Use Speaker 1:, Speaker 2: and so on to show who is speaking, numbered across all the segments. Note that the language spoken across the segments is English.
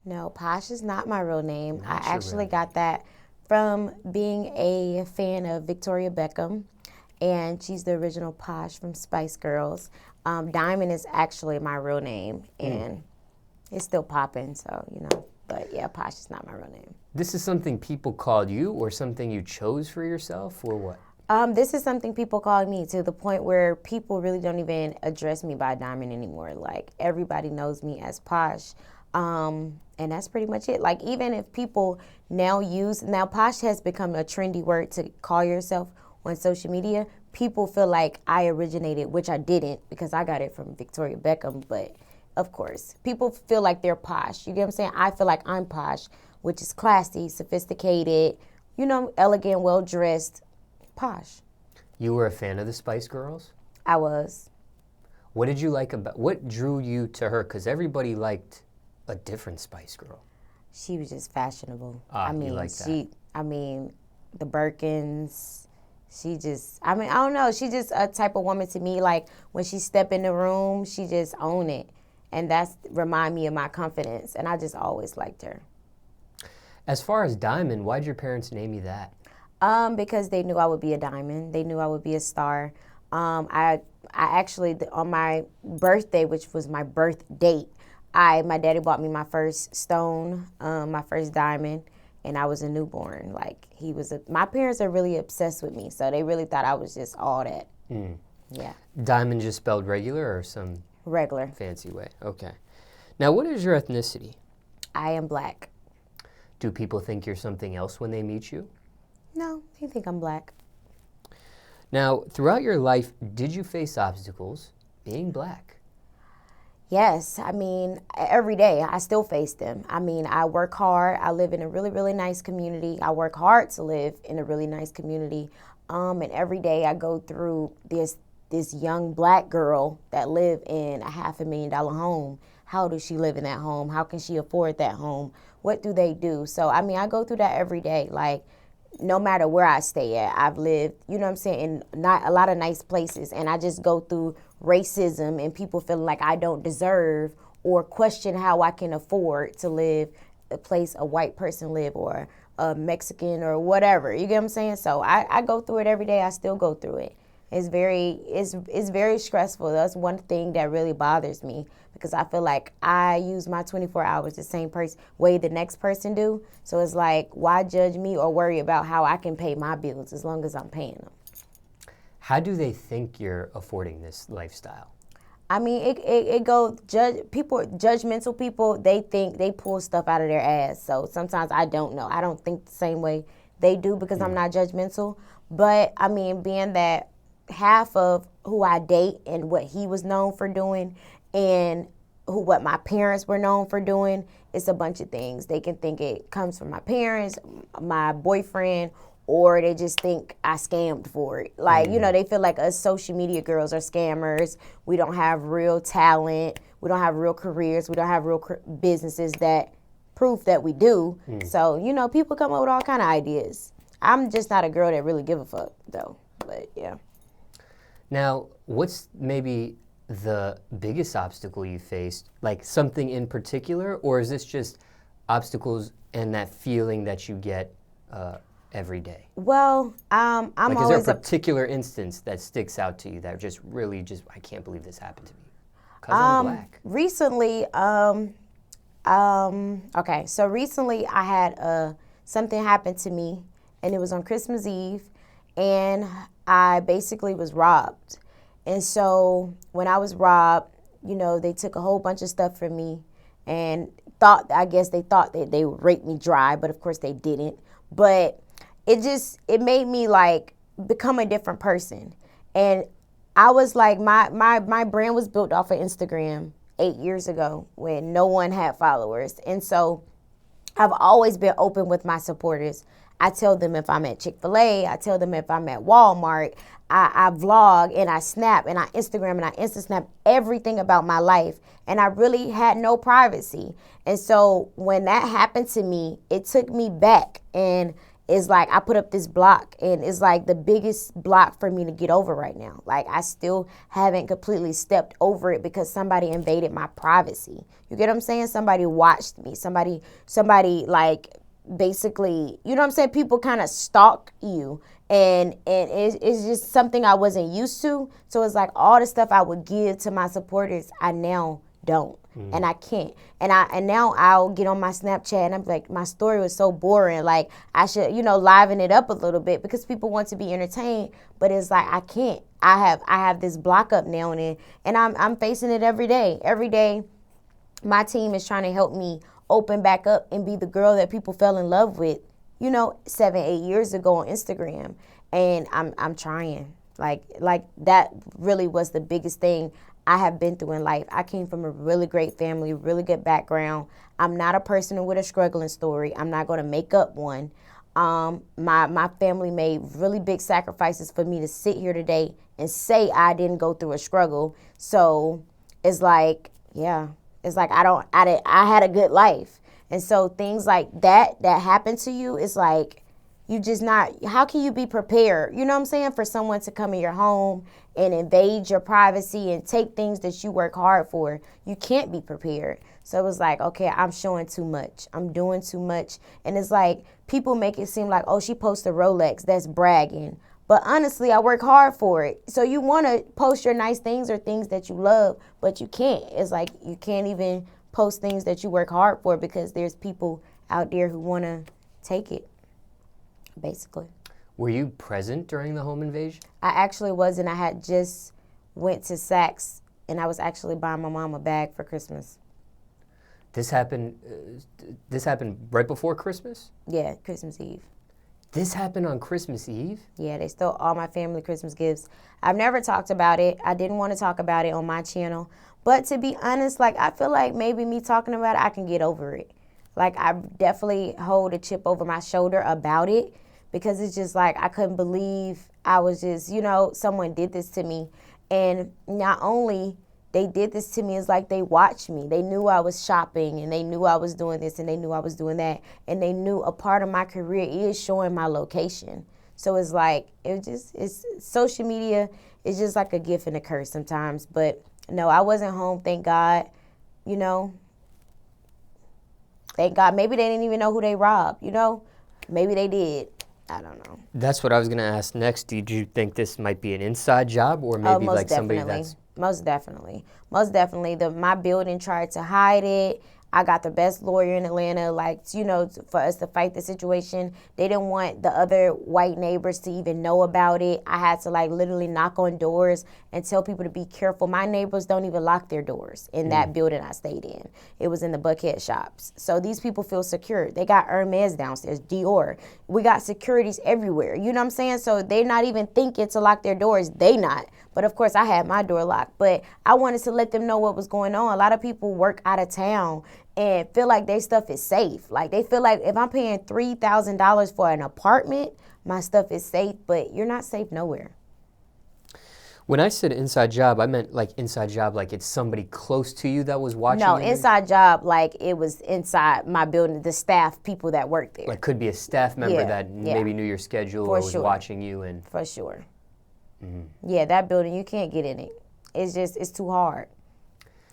Speaker 1: No, Posh is not my real name. I
Speaker 2: Not your
Speaker 1: actually
Speaker 2: real
Speaker 1: got that from being a fan of Victoria Beckham, and she's the original Posh from Spice Girls. Diamond is actually my real name, and it's still popping, so, you know. But yeah, Posh is not my real name.
Speaker 2: This is something people called you or something you chose for yourself or what?
Speaker 1: This is something people call me, to the point where people really don't even address me by Diamond anymore. Like, everybody knows me as Posh. And that's pretty much it. Like, even if people now Posh has become a trendy word to call yourself on social media. People feel like I originated, which I didn't, because I got it from Victoria Beckham. But of course, people feel like they're posh. You get what I'm saying? I feel like I'm posh, which is classy, sophisticated, you know, elegant, well-dressed, posh.
Speaker 2: You were a fan of the Spice Girls?
Speaker 1: I was.
Speaker 2: What did you like what drew you to her? Because everybody liked a different Spice Girl.
Speaker 1: She was just fashionable.
Speaker 2: You like that.
Speaker 1: The Birkins, I don't know. She just a type of woman to me, like, when she step in the room, she just own it. And that's remind me of my confidence. And I just always liked her.
Speaker 2: As far as Diamond, why did your parents name you that?
Speaker 1: Because they knew I would be a diamond. They knew I would be a star. I actually, on my birthday, which was my birth date, my daddy bought me my first stone, my first diamond, and I was a newborn. Like, my parents are really obsessed with me, so they really thought I was just all that. Yeah.
Speaker 2: Diamond just spelled regular or some
Speaker 1: Regular.
Speaker 2: fancy way? Okay. Now, what is your ethnicity?
Speaker 1: I am black.
Speaker 2: Do people think you're something else when they meet you?
Speaker 1: No, they think I'm black.
Speaker 2: Now, throughout your life, did you face obstacles being black?
Speaker 1: Yes, I mean, every day I still face them. I mean, I work hard. I live in a really, really nice community. I work hard to live in a really nice community. And every day I go through this young black girl that live in a $500,000 home. How does she live in that home? How can she afford that home? What do they do? So, I mean, I go through that every day. Like, no matter where I stay at, I've lived, you know what I'm saying, in not a lot of nice places, and I just go through racism and people feeling like I don't deserve or question how I can afford to live a place a white person live, or a Mexican or whatever. You get what I'm saying? So I go through it every day. I still go through it. It's very stressful. That's one thing that really bothers me, because I feel like I use my 24 hours the same way the next person do. So it's like, why judge me or worry about how I can pay my bills as long as I'm paying them?
Speaker 2: How do they think you're affording this lifestyle?
Speaker 1: I mean, judgmental people, they think they pull stuff out of their ass. So sometimes I don't know. I don't think the same way they do, because I'm not judgmental. But I mean, being that half of who I date and what he was known for doing, and what my parents were known for doing, it's a bunch of things. They can think it comes from my parents, my boyfriend, or they just think I scammed for it. Like, you know, they feel like us social media girls are scammers. We don't have real talent. We don't have real careers. We don't have real businesses that prove that we do. So, you know, people come up with all kind of ideas. I'm just not a girl that really give a fuck, though. But, yeah.
Speaker 2: Now, what's maybe the biggest obstacle you faced? Like, something in particular? Or is this just obstacles and that feeling that you get every day?
Speaker 1: Well, I'm
Speaker 2: like,
Speaker 1: always...
Speaker 2: Is there a particular instance that sticks out to you that just really I can't believe this happened to me? Because I'm black.
Speaker 1: Recently, okay, so recently I had something happen to me, and it was on Christmas Eve, and I basically was robbed. And so when I was robbed, you know, they took a whole bunch of stuff from me, and I guess they thought that they would rape me dry, but of course they didn't. But it made me, like, become a different person. And I was like, my brand was built off of Instagram 8 years ago when no one had followers. And so I've always been open with my supporters. I tell them if I'm at Chick-fil-A, I tell them if I'm at Walmart, I vlog and I snap and I Instagram and I Insta-snap everything about my life. And I really had no privacy. And so when that happened to me, it took me back, and it's like I put up this block, and it's like the biggest block for me to get over right now. Like, I still haven't completely stepped over it because somebody invaded my privacy. You get what I'm saying? Somebody watched me. Somebody like, basically, you know what I'm saying? People kind of stalk you, and it's just something I wasn't used to. So it's like all the stuff I would give to my supporters, I now don't. And I can't. And now I'll get on my Snapchat and I'm like, my story was so boring. Like, I should, liven it up a little bit because people want to be entertained. But it's like, I can't. I have this block up now and I'm facing it every day. Every day, my team is trying to help me open back up and be the girl that people fell in love with, 7-8 years ago on Instagram. And I'm trying. Like that really was the biggest thing I have been through in life. I came from a really great family, really good background. I'm not a person with a struggling story. I'm not going to make up one. My family made really big sacrifices for me to sit here today and say I didn't go through a struggle. So it's like, yeah, it's like I had a good life. And so things like that happen to you, it's like, you just not, how can you be prepared, you know what I'm saying, for someone to come in your home and invade your privacy and take things that you work hard for? You can't be prepared. So it was like, okay, I'm showing too much. I'm doing too much. And it's like, people make it seem like, oh, she posts a Rolex, that's bragging. But honestly, I work hard for it. So you want to post your nice things or things that you love, but you can't. It's like, you can't even post things that you work hard for because there's people out there who want to take it. Basically.
Speaker 2: Were you present during the home invasion?
Speaker 1: I actually wasn't. I had just went to Saks, and I was actually buying my mom a bag for Christmas.
Speaker 2: This happened right before Christmas?
Speaker 1: Yeah, Christmas Eve.
Speaker 2: This happened on Christmas Eve?
Speaker 1: Yeah, they stole all my family Christmas gifts. I've never talked about it. I didn't want to talk about it on my channel. But to be honest, like, I feel like maybe me talking about it, I can get over it. Like, I definitely hold a chip over my shoulder about it. Because it's just like, I couldn't believe I was just, someone did this to me. And not only they did this to me, it's like they watched me. They knew I was shopping and they knew I was doing this and they knew I was doing that. And they knew a part of my career is showing my location. So it's like, it's social media is just like a gift and a curse sometimes. But no, I wasn't home, thank God, Thank God. Maybe they didn't even know who they robbed, Maybe they did. I don't know.
Speaker 2: That's what I was going to ask next. Did you think this might be an inside job or maybe like somebody that's...
Speaker 1: Most definitely. Most definitely. My building tried to hide it. I got the best lawyer in Atlanta, for us to fight the situation. They didn't want the other white neighbors to even know about it. I had to literally knock on doors and tell people to be careful. My neighbors don't even lock their doors in that building I stayed in. It was in the Buckhead shops. So these people feel secure. They got Hermes downstairs, Dior. We got securities everywhere. You know what I'm saying? So they're not even thinking to lock their doors. They not. But of course, I had my door locked. But I wanted to let them know what was going on. A lot of people work out of town and feel like their stuff is safe. Like, they feel like if I'm paying $3,000 for an apartment, my stuff is safe. But you're not safe nowhere.
Speaker 2: When I said inside job, I meant like inside job, like it's somebody close to you that was watching
Speaker 1: No,
Speaker 2: you?
Speaker 1: inside job, like it was inside my building, the staff, people that work there.
Speaker 2: Like could be a staff member that maybe knew your schedule or was watching you. And
Speaker 1: For sure. Mm-hmm. Yeah, that building, you can't get in it. It's too hard.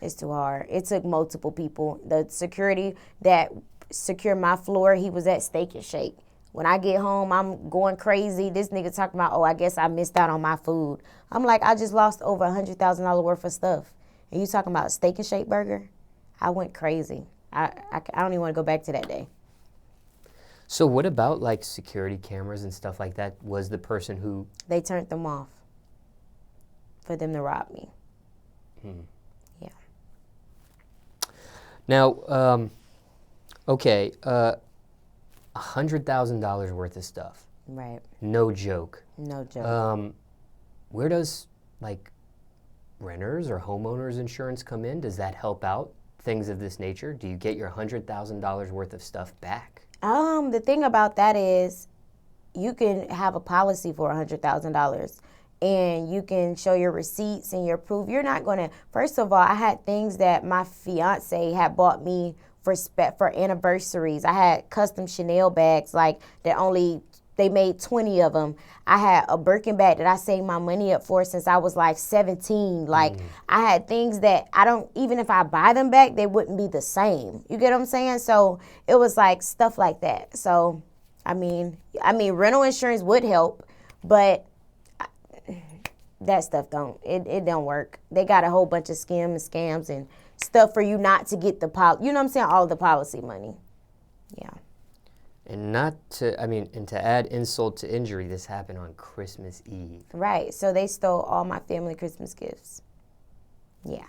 Speaker 1: It's too hard. It took multiple people. The security that secured my floor, he was at Steak and Shake. When I get home, I'm going crazy. This nigga talking about, I guess I missed out on my food. I'm like, I just lost over $100,000 worth of stuff. And you talking about Steak and Shake burger? I went crazy. I don't even want to go back to that day.
Speaker 2: So what about like security cameras and stuff like that? Was the person who...
Speaker 1: They turned them off for them to rob me. Yeah.
Speaker 2: Now, okay, $100,000 worth of stuff.
Speaker 1: Right.
Speaker 2: No joke.
Speaker 1: No joke.
Speaker 2: Where does like renters or homeowners insurance come in? Does that help out things of this nature? Do you get your $100,000 worth of stuff back?
Speaker 1: The thing about that is you can have a policy for $100,000 and you can show your receipts and your proof. You're not going to, first of all, I had things that my fiance had bought me for anniversaries. I had custom Chanel bags like that only they made 20 of them. I had a Birkin bag that I saved my money up for since I was like 17. Like, I had things that I don't, even if I buy them back, they wouldn't be the same. You get what I'm saying? So it was like stuff like that. So, I mean, rental insurance would help, but that stuff it don't work. They got a whole bunch of scams and stuff for you not to get the you know what I'm saying, all the policy money. Yeah.
Speaker 2: And to add insult to injury, this happened on Christmas Eve.
Speaker 1: Right. So they stole all my family Christmas gifts. Yeah.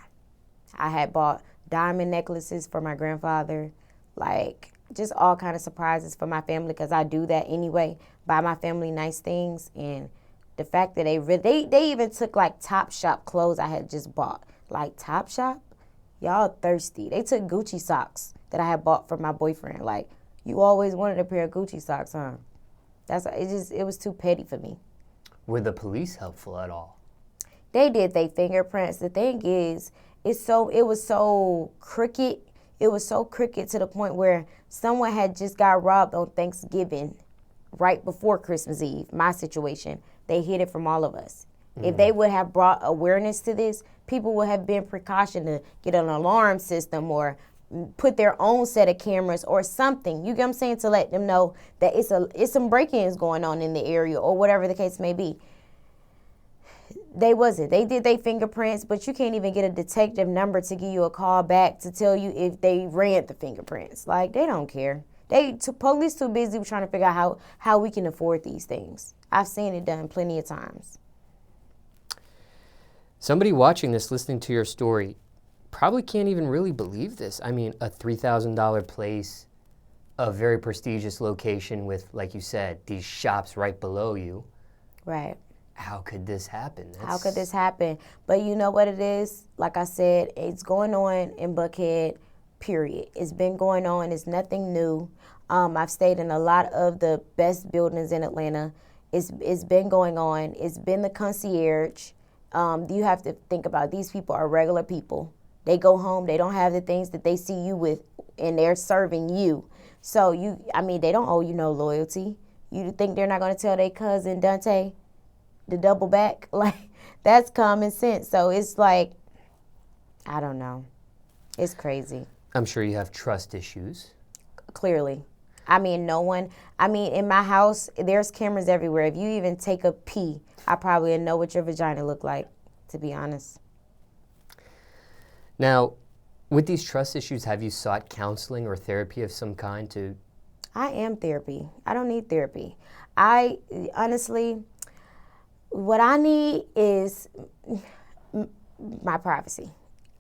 Speaker 1: I had bought diamond necklaces for my grandfather, like just all kind of surprises for my family, because I do that anyway, buy my family nice things. And the fact that they even took like Topshop clothes I had just bought. Like, Topshop? Y'all thirsty. They took Gucci socks that I had bought for my boyfriend. Like, you always wanted a pair of Gucci socks, huh? It was too petty for me.
Speaker 2: Were the police helpful at all?
Speaker 1: They did their fingerprints. The thing is, it was so crooked. It was so crooked to the point where someone had just got robbed on Thanksgiving right before Christmas Eve. My situation. They hid it from all of us. If they would have brought awareness to this, people would have been precaution to get an alarm system or put their own set of cameras or something. You get what I'm saying? To let them know that it's some break-ins going on in the area or whatever the case may be. They wasn't. They did their fingerprints, but you can't even get a detective number to give you a call back to tell you if they ran the fingerprints. Like, they don't care. Police too busy trying to figure out how we can afford these things. I've seen it done plenty of times.
Speaker 2: Somebody watching this, listening to your story, probably can't even really believe this. I mean, a $3,000 place, a very prestigious location with, like you said, these shops right below you.
Speaker 1: Right.
Speaker 2: How could this happen?
Speaker 1: How could this happen? But you know what it is? Like I said, it's going on in Buckhead, period. It's been going on. It's nothing new. I've stayed in a lot of the best buildings in Atlanta. It's been going on. It's been the concierge. You have to think about, these people are regular people. They go home, they don't have the things that they see you with, and they're serving you. So they don't owe you no loyalty. You think they're not going to tell their cousin Dante to double back? Like, that's common sense. So it's like, I don't know. It's crazy.
Speaker 2: I'm sure you have trust issues.
Speaker 1: Clearly. In my house, there's cameras everywhere. If you even take a pee, I probably know what your vagina look like, to be honest.
Speaker 2: Now, with these trust issues, have you sought counseling or therapy of some kind to?
Speaker 1: I am therapy. I don't need therapy. I honestly, what I need is my privacy.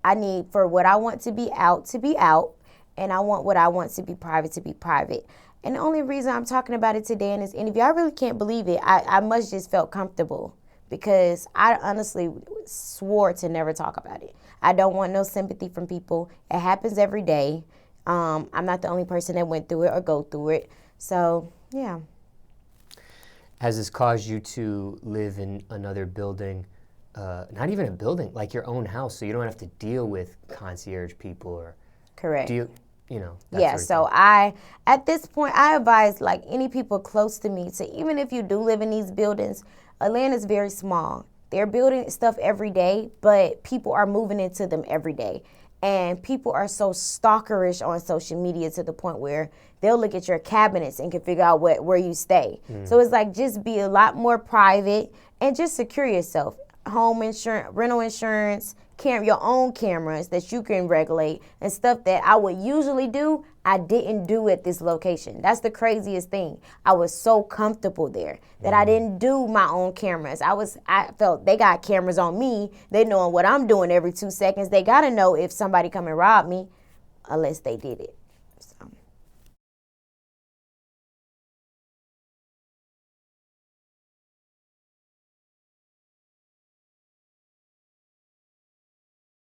Speaker 1: I need for what I want to be out, and I want what I want to be private. And the only reason I'm talking about it today in this interview, I really can't believe it. I must just felt comfortable, because I honestly swore to never talk about it. I don't want no sympathy from people. It happens every day. I'm not the only person that went through it or go through it. So, yeah.
Speaker 2: Has this caused you to live in another building, not even a building, like your own house, so you don't have to deal with concierge people or?
Speaker 1: Correct.
Speaker 2: Yeah,
Speaker 1: so at this point, I advise, like, any people close to me to, even if you do live in these buildings, Atlanta's very small. They're building stuff every day, but people are moving into them every day. And people are so stalkerish on social media to the point where they'll look at your cabinets and can figure out where you stay. So it's like, just be a lot more private and just secure yourself. Home insurance, rental insurance, your own cameras that you can regulate, and stuff that I would usually do, I didn't do at this location. That's the craziest thing. I was so comfortable there that I didn't do my own cameras. I felt they got cameras on me. They knowing what I'm doing every 2 seconds. They got to know if somebody come and rob me, unless they did it.